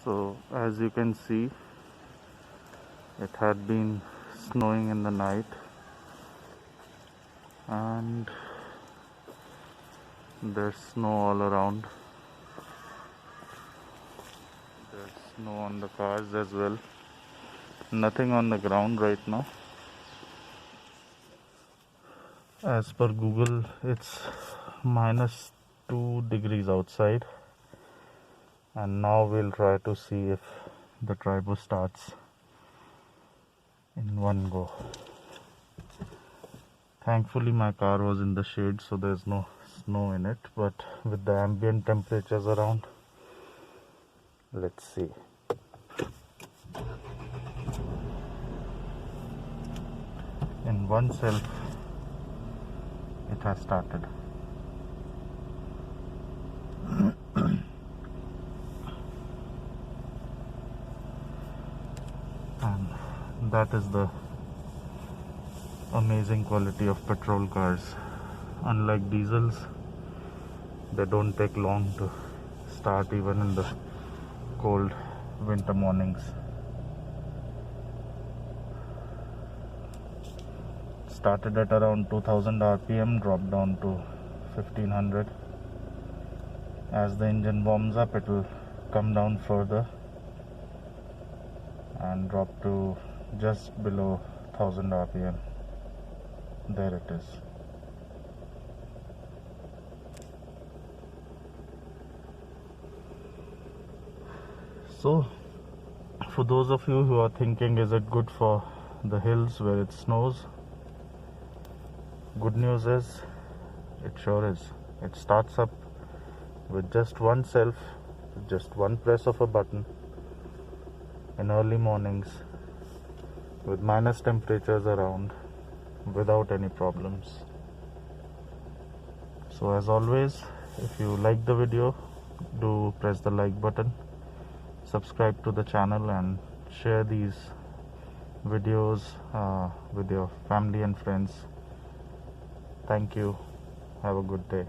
So as you can see, it had been snowing in the night, and there's snow all around. There's snow on the cars as well. Nothing on the ground right now. As per Google, it's -2 degrees outside, and now we'll try to see if the Triber starts in one go. Thankfully my car was in the shade, so there's no snow in it, but with the ambient temperatures around, let's see. In one self it has started. And that is the amazing quality of petrol cars. Unlike diesels, they don't take long to start even in the cold winter mornings. Started at around 2000 rpm, dropped down to 1500. As the engine warms up, it will come down further and drop to just below 1000 rpm. There it is. So for those of you who are thinking, is it good for the hills where it snows? Good news is, it sure is. It starts up with just one self, just one press of a button in early mornings, with minus temperatures around, without any problems. So as always, if you like the video, do press the like button, subscribe to the channel, and share these videos with your family and friends. Thank you. Have a good day.